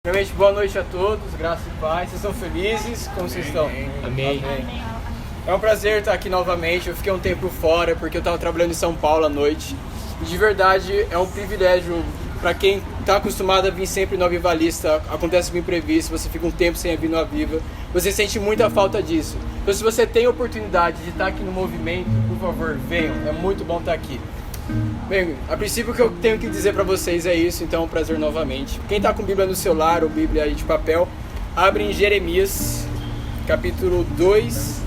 Primeiramente, boa noite a todos, graça e paz. Vocês estão felizes? Como vocês estão? Amém. É um prazer estar aqui novamente. Eu fiquei um tempo fora porque eu estava trabalhando em São Paulo à noite. E de verdade é um privilégio para quem está acostumado a vir sempre no Avivalista. Acontece um imprevisto, você fica um tempo sem vir no Aviva. Você sente muita falta disso. Então, se você tem a oportunidade de estar aqui no movimento, por favor, venham. É muito bom estar aqui. Bem, a princípio o que eu tenho que dizer para vocês é isso, então é um prazer novamente. Quem está com Bíblia no celular ou Bíblia aí de papel, abre em Jeremias, capítulo 2.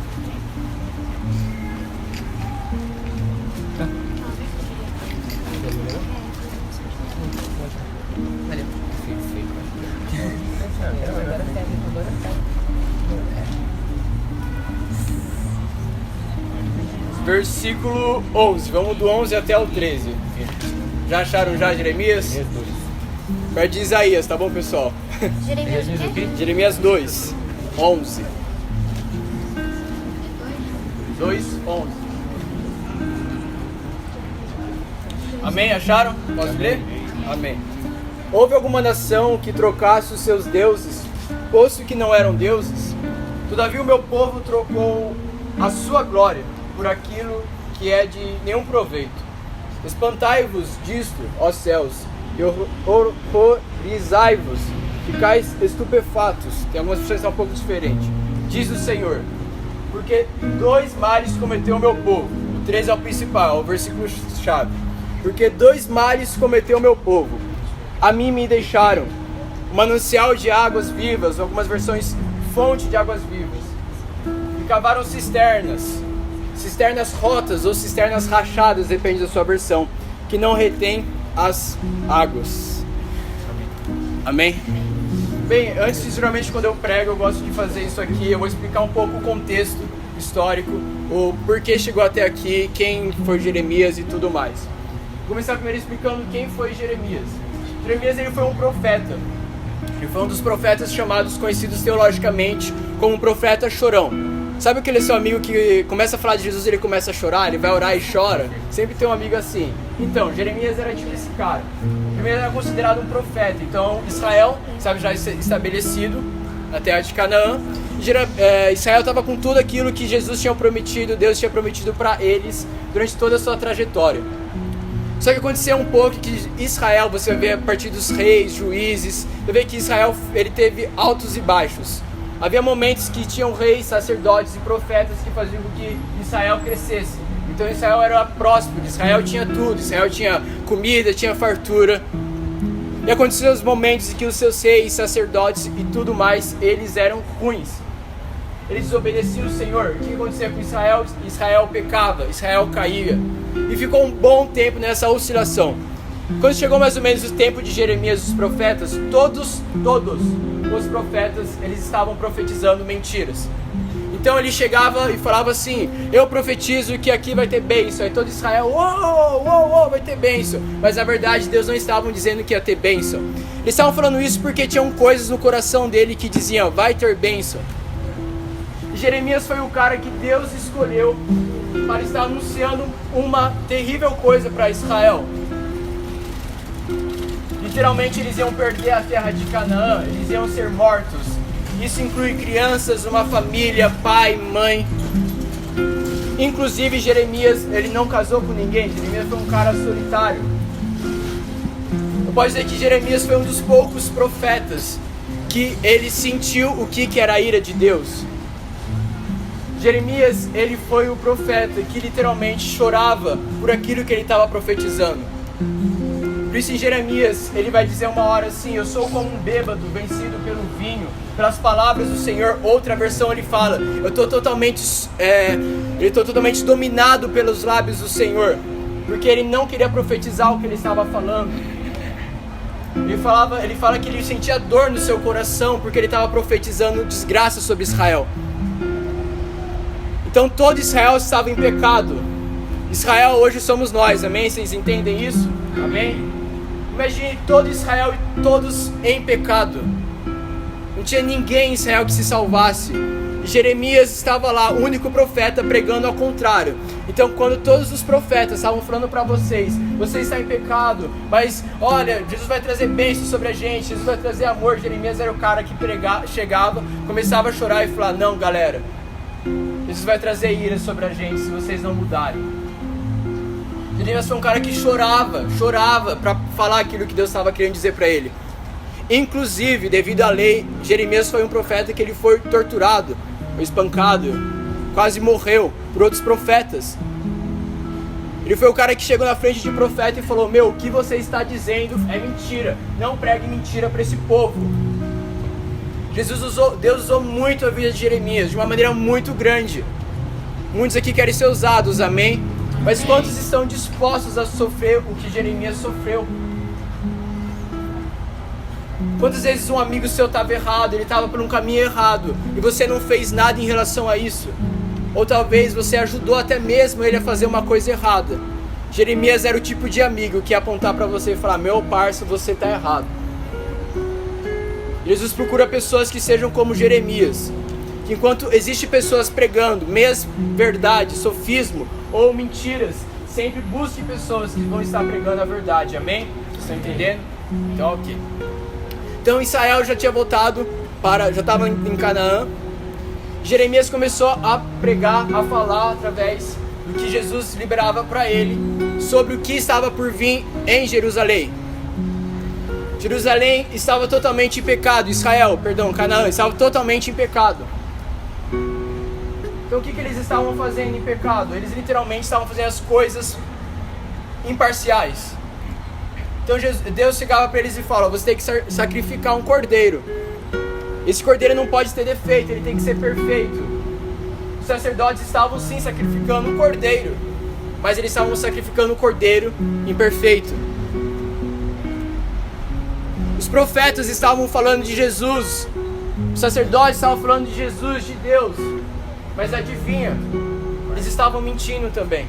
Versículo 11, vamos do 11 até o 13. Já acharam já Jeremias? Perto de Isaías, tá bom, pessoal? Jeremias o quê? Jeremias 2, 11. 2, 11. Amém? Acharam? Posso ler? Amém. Houve alguma nação que trocasse os seus deuses, posto que não eram deuses? Todavia o meu povo trocou a sua glória por aquilo que é de nenhum proveito. Espantai-vos disto, ó céus, e horrorizai-vos, ficais estupefatos. Tem algumas pessoas que são um pouco diferentes. Diz o Senhor, porque dois males cometeu o meu povo. O 13 é o principal, é o versículo chave. Porque dois males cometeu o meu povo. A mim me deixaram um manancial de águas vivas, algumas versões, fonte de águas vivas. E cavaram cisternas rotas ou cisternas rachadas, depende da sua versão, que não retém as águas. Amém? Bem, antes, geralmente quando eu prego, eu gosto de fazer isso aqui. Eu vou explicar um pouco o contexto histórico, o porquê chegou até aqui, quem foi Jeremias e tudo mais. Vou começar primeiro explicando quem foi Jeremias. Jeremias, ele foi um profeta. Ele foi um dos profetas conhecidos teologicamente como um profeta chorão. Sabe aquele seu amigo que começa a falar de Jesus e ele começa a chorar, ele vai orar e chora? Sempre tem um amigo assim. Então, Jeremias era tipo esse cara. Jeremias era considerado um profeta. Então, Israel, sabe, já estabelecido na terra de Canaã. Israel estava com tudo aquilo que Jesus tinha prometido, Deus tinha prometido para eles durante toda a sua trajetória. Só que aconteceu um pouco que Israel, você vê a partir dos reis, juízes, você vê que Israel ele teve altos e baixos. Havia momentos que tinham reis, sacerdotes e profetas que faziam com que Israel crescesse. Então Israel era próspero, Israel tinha tudo, Israel tinha comida, tinha fartura. E aconteciam os momentos em que os seus reis, sacerdotes e tudo mais, eles eram ruins. Eles desobedeciam o Senhor. O que acontecia com Israel? Israel pecava, Israel caía. E ficou um bom tempo nessa oscilação. Quando chegou mais ou menos o tempo de Jeremias e os profetas, todos os profetas, eles estavam profetizando mentiras. Então ele chegava e falava assim: eu profetizo que aqui vai ter bênção. Aí todo Israel, vai ter bênção. Mas na verdade Deus não estava dizendo que ia ter bênção. Eles estavam falando isso porque tinham coisas no coração dele que diziam: vai ter bênção. E Jeremias foi o cara que Deus escolheu para estar anunciando uma terrível coisa para Israel. Literalmente eles iam perder a terra de Canaã, eles iam ser mortos. Isso inclui crianças, uma família, pai, mãe. Inclusive Jeremias, ele não casou com ninguém, Jeremias foi um cara solitário. Eu posso dizer que Jeremias foi um dos poucos profetas que ele sentiu o que era a ira de Deus. Jeremias, ele foi o profeta que literalmente chorava por aquilo que ele estava profetizando. Por isso em Jeremias, ele vai dizer uma hora assim: eu sou como um bêbado vencido pelo vinho, pelas palavras do Senhor. Outra versão ele fala: eu estou totalmente dominado pelos lábios do Senhor, porque ele não queria profetizar o que ele estava falando. Ele fala que ele sentia dor no seu coração, porque ele estava profetizando desgraça sobre Israel. Então todo Israel estava em pecado. Israel hoje somos nós, amém? Vocês entendem isso? Amém? Imagine todo Israel e todos em pecado. Não tinha ninguém em Israel que se salvasse. Jeremias estava lá, o único profeta, pregando ao contrário. Então, quando todos os profetas estavam falando para vocês estão em pecado, mas olha, Jesus vai trazer bênçãos sobre a gente, Jesus vai trazer amor, Jeremias era o cara que chegava, começava a chorar e falar: não, galera, Jesus vai trazer ira sobre a gente se vocês não mudarem. Jeremias foi um cara que chorava para falar aquilo que Deus estava querendo dizer para ele. Inclusive, devido à lei, Jeremias foi um profeta que ele foi torturado, foi espancado, quase morreu por outros profetas. Ele foi o cara que chegou na frente de profeta e falou: meu, o que você está dizendo é mentira, não pregue mentira para esse povo. Deus usou muito a vida de Jeremias, de uma maneira muito grande. Muitos aqui querem ser usados, amém? Mas quantos estão dispostos a sofrer o que Jeremias sofreu? Quantas vezes um amigo seu estava errado, ele estava por um caminho errado, e você não fez nada em relação a isso? Ou talvez você ajudou até mesmo ele a fazer uma coisa errada. Jeremias era o tipo de amigo que ia apontar para você e falar: meu parça, você está errado. Jesus procura pessoas que sejam como Jeremias, que enquanto existe pessoas pregando meias verdades, sofismo ou mentiras, sempre busque pessoas que vão estar pregando a verdade, amém? Vocês estão entendendo? Então, ok. Então Israel já tinha voltado, já estava em Canaã. Jeremias começou a pregar, a falar através do que Jesus liberava para ele sobre o que estava por vir em Jerusalém. Jerusalém estava totalmente em pecado, Canaã estava totalmente em pecado. Então o que eles estavam fazendo em pecado? Eles literalmente estavam fazendo as coisas imparciais. Então Deus chegava para eles e falava: você tem que sacrificar um cordeiro. Esse cordeiro não pode ter defeito, ele tem que ser perfeito. Os sacerdotes estavam sim sacrificando um cordeiro, mas eles estavam sacrificando um cordeiro imperfeito. Os profetas estavam falando de Jesus, os sacerdotes estavam falando de Jesus, de Deus, mas adivinha, eles estavam mentindo também.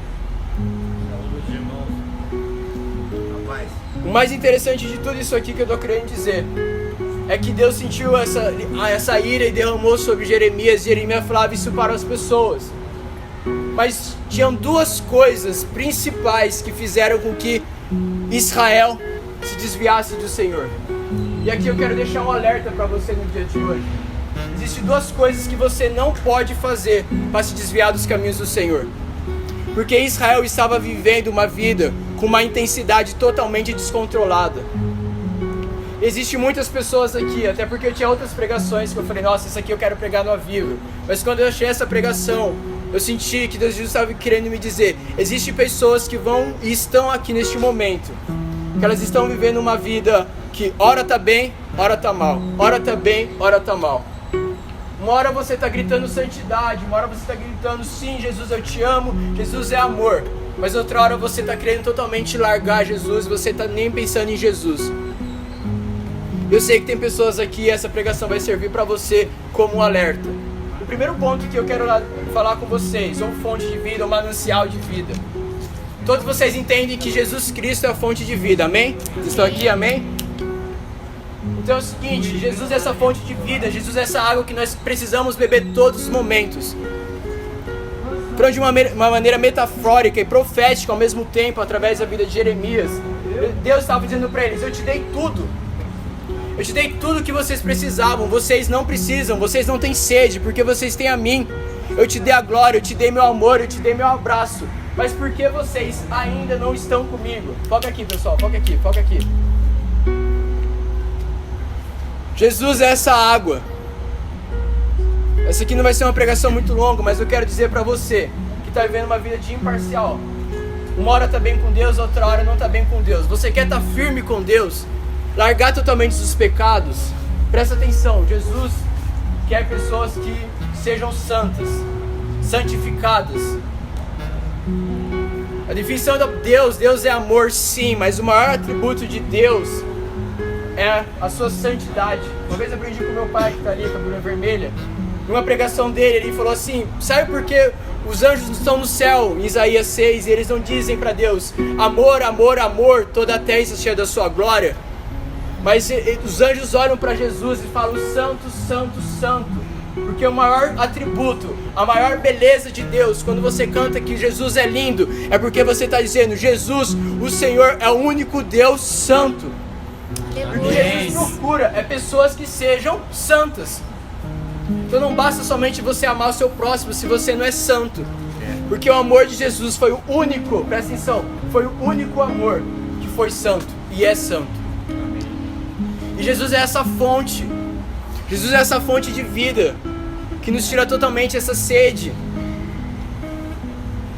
O mais interessante de tudo isso aqui que eu estou querendo dizer é que Deus sentiu essa ira e derramou sobre Jeremias. Jeremias falava isso para as pessoas. Mas tinham duas coisas principais que fizeram com que Israel se desviasse do Senhor. E aqui eu quero deixar um alerta para você no dia de hoje. Existem duas coisas que você não pode fazer para se desviar dos caminhos do Senhor. Porque Israel estava vivendo uma vida com uma intensidade totalmente descontrolada. Existem muitas pessoas aqui, até porque eu tinha outras pregações que eu falei: nossa, isso aqui eu quero pregar no Aviva. Mas quando eu achei essa pregação, eu senti que Deus estava querendo me dizer: existem pessoas que vão e estão aqui neste momento, que elas estão vivendo uma vida que ora tá bem, ora tá mal, ora tá bem, ora tá mal. Uma hora você está gritando santidade, uma hora você está gritando: sim, Jesus, eu te amo, Jesus é amor. Mas outra hora você está querendo totalmente largar Jesus, você está nem pensando em Jesus. Eu sei que tem pessoas aqui e essa pregação vai servir para você como um alerta. O primeiro ponto que eu quero falar com vocês, ou fonte de vida, ou manancial de vida. Todos vocês entendem que Jesus Cristo é a fonte de vida, amém? Vocês estão aqui, amém? Então é o seguinte, Jesus é essa fonte de vida, Jesus é essa água que nós precisamos beber todos os momentos. Falando de uma maneira metafórica e profética ao mesmo tempo, através da vida de Jeremias, Deus estava dizendo para eles: eu te dei tudo. Eu te dei tudo que vocês precisavam, vocês não precisam, vocês não têm sede, porque vocês têm a mim. Eu te dei a glória, eu te dei meu amor, eu te dei meu abraço. Mas por que vocês ainda não estão comigo? Foca aqui, pessoal, foca aqui, foca aqui. Jesus é essa água. Essa aqui não vai ser uma pregação muito longa, mas eu quero dizer para você que está vivendo uma vida de imparcial. Uma hora está bem com Deus, outra hora não está bem com Deus. Você quer estar firme com Deus, largar totalmente os pecados? Presta atenção, Jesus quer pessoas que sejam santas, santificadas. A definição de Deus é amor, sim, mas o maior atributo de Deus é a sua santidade. Uma vez eu aprendi com meu pai, que está ali, com a cabelo vermelha, numa pregação dele, ele falou assim: sabe por que os anjos estão no céu, em Isaías 6, e eles não dizem para Deus: amor, amor, amor, toda a terra está cheia da sua glória? Mas os anjos olham para Jesus e falam: santo, santo, santo, Porque o maior atributo, a maior beleza de Deus, quando você canta que Jesus é lindo, é porque você está dizendo, Jesus, o Senhor é o único Deus santo. O que Jesus procura é pessoas que sejam santas. Então não basta somente você amar o seu próximo se você não é santo. Porque o amor de Jesus foi o único, presta atenção, foi o único amor que foi santo e é santo. E Jesus é essa fonte. Jesus é essa fonte de vida que nos tira totalmente essa sede.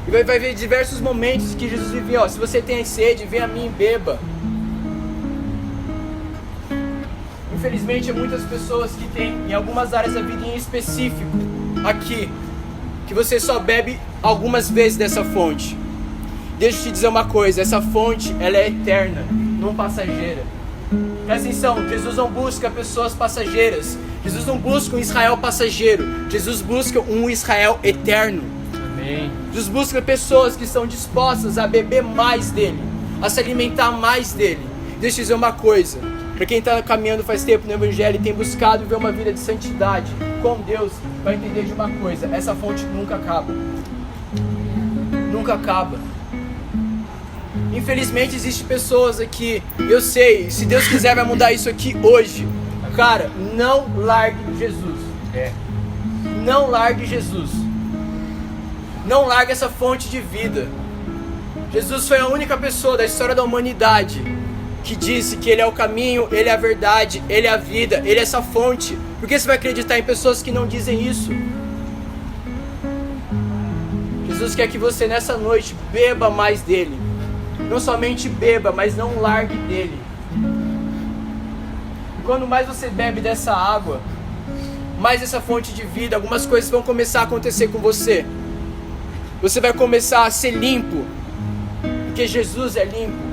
E vai ver diversos momentos que Jesus vivia, se você tem sede, vem a mim e beba. Infelizmente, muitas pessoas que têm em algumas áreas da vida em específico, aqui, que você só bebe algumas vezes dessa fonte. Deixa eu te dizer uma coisa, essa fonte, ela é eterna, não passageira. Presta atenção, Jesus não busca pessoas passageiras. Jesus não busca um Israel passageiro. Jesus busca um Israel eterno. Amém. Jesus busca pessoas que estão dispostas a beber mais dele, a se alimentar mais dele. Deixa eu dizer uma coisa. Para quem está caminhando faz tempo no Evangelho e tem buscado viver uma vida de santidade com Deus, vai entender de uma coisa. Essa fonte nunca acaba. Nunca acaba. Infelizmente existem pessoas aqui, eu sei, se Deus quiser vai mudar isso aqui hoje. Cara, não largue Jesus. Não largue Jesus. Não largue essa fonte de vida. Jesus foi a única pessoa da história da humanidade que disse que Ele é o caminho, Ele é a verdade, Ele é a vida, Ele é essa fonte. Por que você vai acreditar em pessoas que não dizem isso? Jesus quer que você nessa noite beba mais dele. Não somente beba, mas não largue dele. E quando mais você bebe dessa água, mais essa fonte de vida, algumas coisas vão começar a acontecer com você. Você vai começar a ser limpo, porque Jesus é limpo.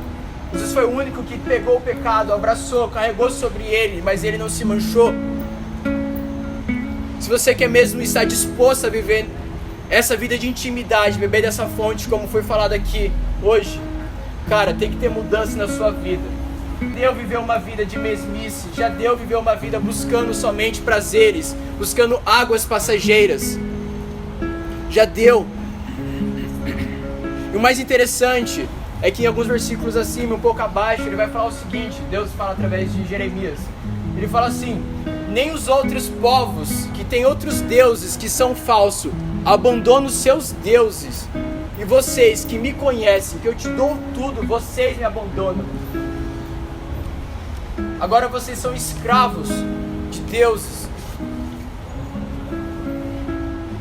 Jesus foi o único que pegou o pecado, abraçou, carregou sobre ele, mas ele não se manchou. Se você quer mesmo estar disposto a viver essa vida de intimidade, beber dessa fonte, como foi falado aqui hoje, cara, tem que ter mudança na sua vida. Deu viver uma vida de mesmice, já deu viver uma vida buscando somente prazeres, buscando águas passageiras. Já deu. E o mais interessante é que em alguns versículos acima, um pouco abaixo, ele vai falar o seguinte, Deus fala através de Jeremias. Ele fala assim, nem os outros povos que têm outros deuses que são falsos, abandonam os seus deuses. E vocês que me conhecem, que eu te dou tudo, vocês me abandonam. Agora vocês são escravos de deuses.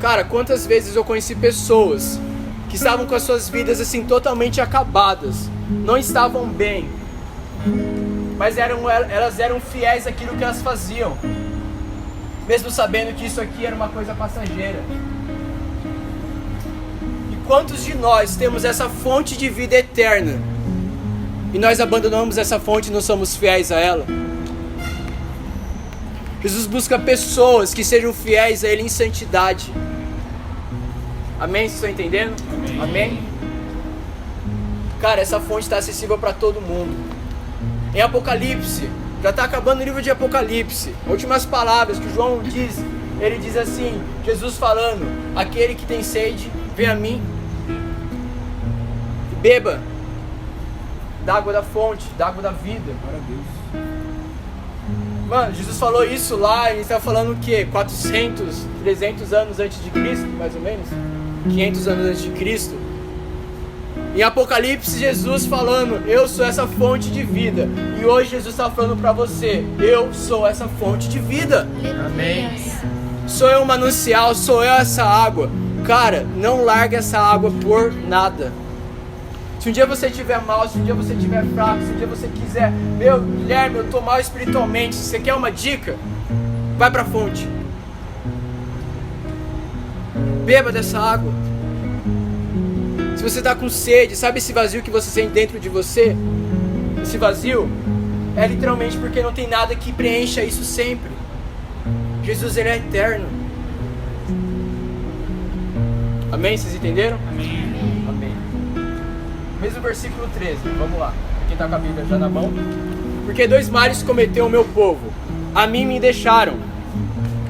Cara, quantas vezes eu conheci pessoas que estavam com as suas vidas assim totalmente acabadas, não estavam bem, mas elas eram fiéis àquilo que elas faziam, mesmo sabendo que isso aqui era uma coisa passageira. E quantos de nós temos essa fonte de vida eterna e nós abandonamos essa fonte e não somos fiéis a ela? Jesus busca pessoas que sejam fiéis a Ele em santidade. Amém? Vocês estão entendendo? Amém? Cara, essa fonte está acessível para todo mundo. Em Apocalipse, já está acabando o livro de Apocalipse. Últimas palavras que João diz. Ele diz assim, Jesus falando, aquele que tem sede, vem a mim. Beba da água da fonte, da água da vida. Glória a Deus. Mano, Jesus falou isso lá, ele está falando o quê? 400, 300 anos antes de Cristo, mais ou menos? 500 anos antes de Cristo. Em Apocalipse, Jesus falando, eu sou essa fonte de vida. E hoje Jesus está falando para você, eu sou essa fonte de vida. Amém. Sou eu um manancial, sou eu essa água. Cara, não larga essa água por nada. Se um dia você estiver mal, se um dia você estiver fraco, se um dia você quiser, Guilherme, eu estou mal espiritualmente, se você quer uma dica, vai para a fonte. Beba dessa água. Se você está com sede, sabe esse vazio que você sente dentro de você? Esse vazio é literalmente porque não tem nada que preencha isso sempre. Jesus, Ele é eterno. Amém? Vocês entenderam? Amém. Amém. Mesmo versículo 13, vamos lá. Quem está com a Bíblia já na mão. Porque 2 males cometeu o meu povo, a mim me deixaram.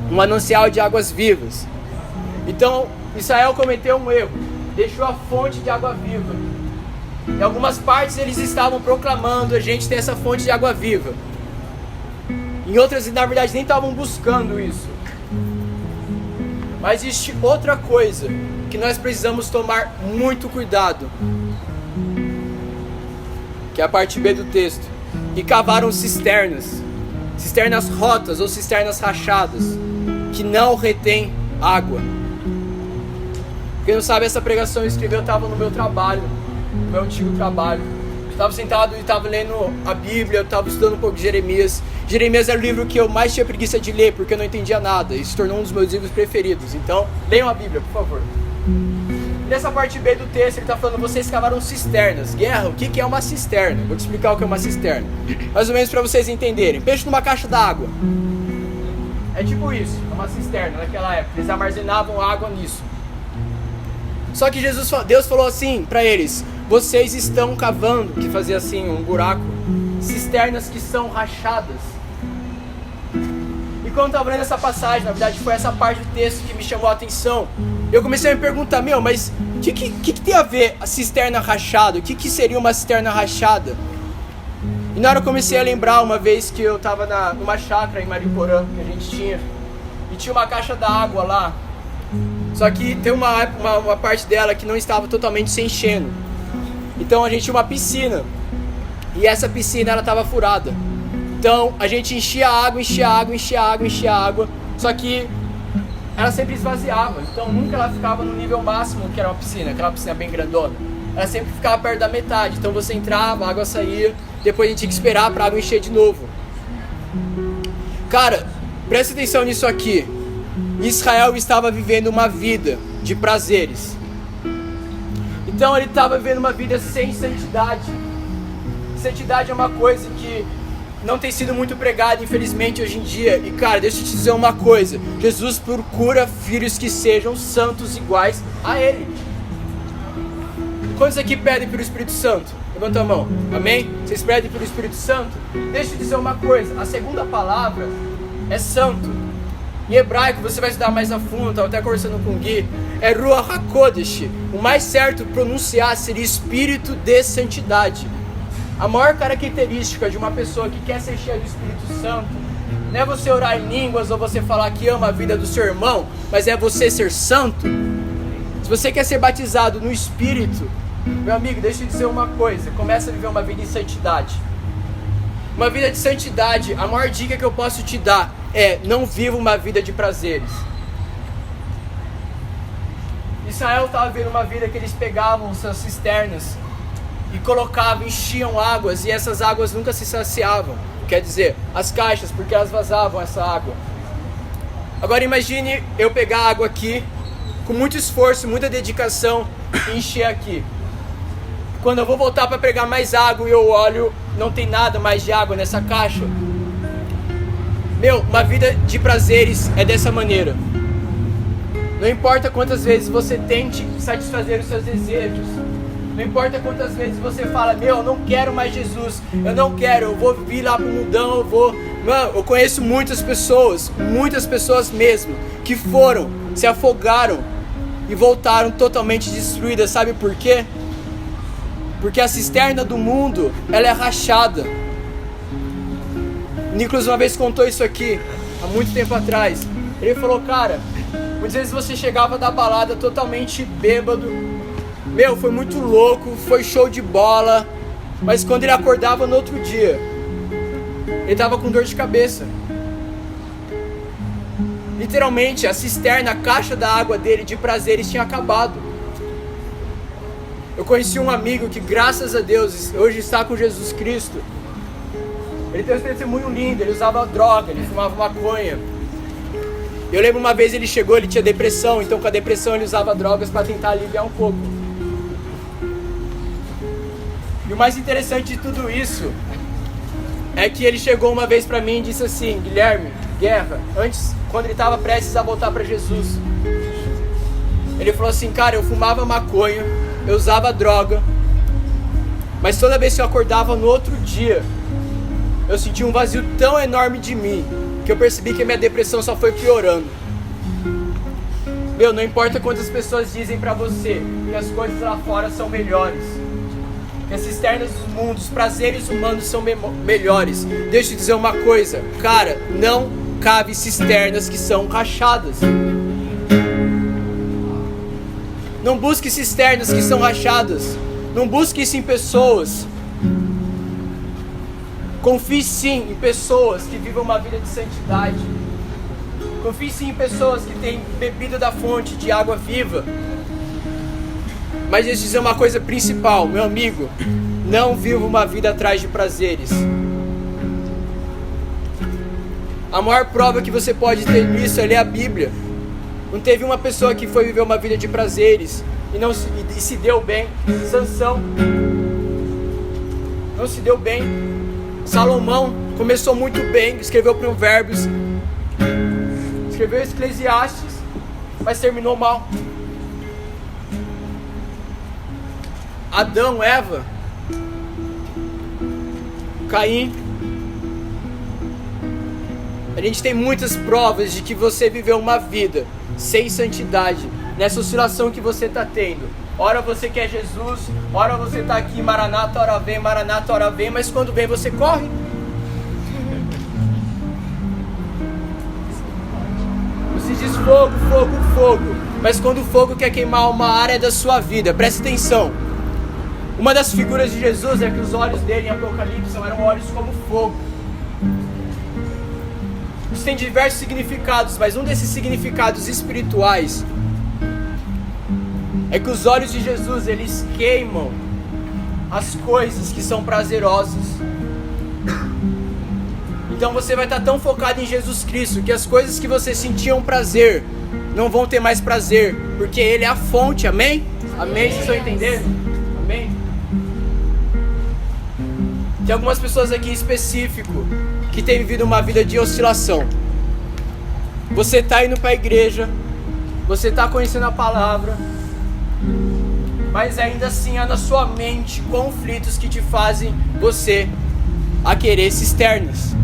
um manancial de águas vivas. Então, Israel cometeu um erro, deixou a fonte de água viva. Em algumas partes eles estavam proclamando: a gente tem essa fonte de água viva. Em outras, na verdade, nem estavam buscando isso. Mas existe outra coisa que nós precisamos tomar muito cuidado, que é a parte B do texto. E cavaram cisternas, cisternas rotas ou cisternas rachadas, que não retém água. Quem não sabe, essa pregação eu escrevi, eu estava no meu trabalho, no meu antigo trabalho. Eu estava sentado e estava lendo a Bíblia, eu estava estudando um pouco de Jeremias. Jeremias era o livro que eu mais tinha preguiça de ler, porque eu não entendia nada, e se tornou um dos meus livros preferidos. Então, leiam a Bíblia, por favor. Nessa parte B do texto, ele está falando: vocês cavaram cisternas. Guerra, o que é uma cisterna? Vou te explicar o que é uma cisterna, mais ou menos para vocês entenderem. Peixe numa caixa d'água. É tipo isso, uma cisterna naquela época. Eles armazenavam água nisso. Só que Deus falou assim para eles: vocês estão cavando, que fazia assim um buraco, cisternas que são rachadas. E quando eu estava lendo essa passagem, na verdade foi essa parte do texto que me chamou a atenção. Eu comecei a me perguntar: mas o que tem a ver a cisterna rachada? O que seria uma cisterna rachada? E na hora eu comecei a lembrar uma vez que eu estava numa chácara em Mariporã, que a gente tinha, e tinha uma caixa d'água lá. Só que tem uma parte dela que não estava totalmente se enchendo. Então a gente tinha uma piscina, e essa piscina ela estava furada. Então a gente enchia água, só que ela sempre esvaziava. Então nunca ela ficava no nível máximo que era uma piscina, aquela piscina bem grandona. Ela sempre ficava perto da metade. Então você entrava, a água saía, depois a gente tinha que esperar para a água encher de novo. Cara, presta atenção nisso aqui. Israel estava vivendo uma vida de prazeres. Então ele estava vivendo uma vida sem santidade. Santidade é uma coisa que não tem sido muito pregada, infelizmente, hoje em dia. E cara, deixa eu te dizer uma coisa: Jesus procura filhos que sejam santos iguais a Ele. Quantos aqui pedem pelo Espírito Santo? Levanta a mão, amém? Vocês pedem pelo Espírito Santo? Deixa eu te dizer uma coisa: a segunda palavra é santo. Em hebraico, você vai estudar mais a fundo, estava até conversando com o Gui, é Ruach HaKodesh. O mais certo pronunciar seria Espírito de Santidade. A maior característica de uma pessoa que quer ser cheia do Espírito Santo não é você orar em línguas ou você falar que ama a vida do seu irmão, mas é você ser santo. Se você quer ser batizado no Espírito, meu amigo, deixa eu dizer uma coisa: começa a viver uma vida em santidade. Uma vida de santidade, a maior dica que eu posso te dar é: não viva uma vida de prazeres. Israel estava vivendo uma vida que eles pegavam suas cisternas e colocavam, enchiam águas, e essas águas nunca se saciavam. Quer dizer, as caixas, porque elas vazavam essa água. Agora imagine eu pegar a água aqui, com muito esforço, muita dedicação, e encher aqui. Quando eu vou voltar para pegar mais água e eu olho, não tem nada mais de água nessa caixa. Uma vida de prazeres é dessa maneira. Não importa quantas vezes você tente satisfazer os seus desejos, não importa quantas vezes você fala: eu não quero mais Jesus, eu não quero, eu vou vir lá pro mundão, Mano, eu conheço muitas pessoas mesmo, que foram, se afogaram e voltaram totalmente destruídas. Sabe por quê? Porque a cisterna do mundo, ela é rachada. O Nicolas uma vez contou isso aqui, há muito tempo atrás. Ele falou: cara, muitas vezes você chegava da balada totalmente bêbado, foi muito louco, foi show de bola, mas quando ele acordava no outro dia, ele tava com dor de cabeça. Literalmente, a cisterna, a caixa da água dele de prazeres tinha acabado. Eu conheci um amigo que, graças a Deus, hoje está com Jesus Cristo. Ele tem um testemunho lindo, ele usava droga, ele fumava maconha. Eu lembro uma vez ele chegou, ele tinha depressão, então com a depressão ele usava drogas para tentar aliviar um pouco. E o mais interessante de tudo isso é que ele chegou uma vez para mim e disse assim: Guilherme, Guerra, quando ele estava prestes a voltar para Jesus, ele falou assim: cara, eu fumava maconha, eu usava droga, mas toda vez que eu acordava no outro dia, eu sentia um vazio tão enorme de mim, que eu percebi que a minha depressão só foi piorando. Meu, não importa quantas pessoas dizem pra você que as coisas lá fora são melhores, que as cisternas do mundo, os prazeres humanos são melhores. Deixa eu te dizer uma coisa, cara, não cabe cisternas que são rachadas. Não busque cisternas que são rachadas. Não busque isso em pessoas. Confie sim em pessoas que vivam uma vida de santidade. Confie sim em pessoas que têm bebido da fonte de água viva. Mas deixa eu dizer uma coisa principal, meu amigo. Não viva uma vida atrás de prazeres. A maior prova que você pode ter nisso é ler a Bíblia. Não teve uma pessoa que foi viver uma vida de prazeres e se deu bem. Sansão não se deu bem. Salomão começou muito bem, escreveu Provérbios, escreveu Eclesiastes, mas terminou mal. Adão, Eva, Caim. A gente tem muitas provas de que você viveu uma vida sem santidade, nessa oscilação que você está tendo. Ora você quer Jesus, ora você está aqui, Maranata, ora vem, mas quando vem você corre. Você diz fogo, fogo, fogo, mas quando o fogo quer queimar uma área da sua vida, preste atenção. Uma das figuras de Jesus é que os olhos dele em Apocalipse eram olhos como fogo. Isso tem diversos significados, mas um desses significados espirituais é que os olhos de Jesus, eles queimam as coisas que são prazerosas. Então você vai estar tão focado em Jesus Cristo que as coisas que você sentia prazer não vão ter mais prazer, porque Ele é a fonte, amém? Amém? Vocês estão entendendo? Amém? Tem algumas pessoas aqui em específico que têm vivido uma vida de oscilação. Você está indo para a igreja, você está conhecendo a palavra, mas ainda assim há na sua mente conflitos que te fazem você a querer cisternas.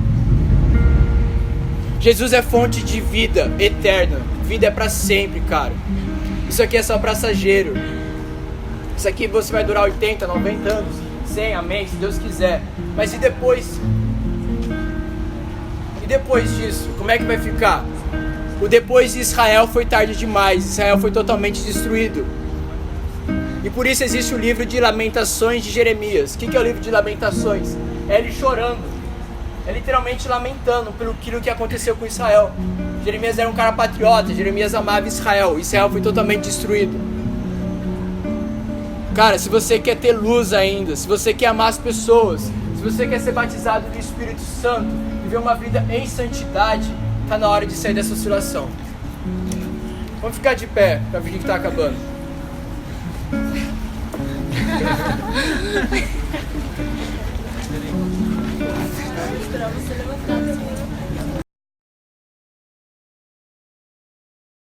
Jesus é fonte de vida eterna. Vida é para sempre, cara. Isso aqui é só passageiro. Isso aqui você vai durar 80, 90 anos, 100, amém, se Deus quiser. Mas e depois? E depois disso, como é que vai ficar? O depois de Israel foi tarde demais. Israel foi totalmente destruído. E por isso existe o livro de Lamentações de Jeremias. O que é o livro de Lamentações? É ele chorando. É literalmente lamentando pelo que aconteceu com Israel. Jeremias era um cara patriota. Jeremias amava Israel. Israel foi totalmente destruído. Cara, se você quer ter luz ainda, se você quer amar as pessoas, se você quer ser batizado no Espírito Santo, viver uma vida em santidade, tá na hora de sair dessa oscilação. Vamos ficar de pé para fingir que tá acabando. Esperar você levantar.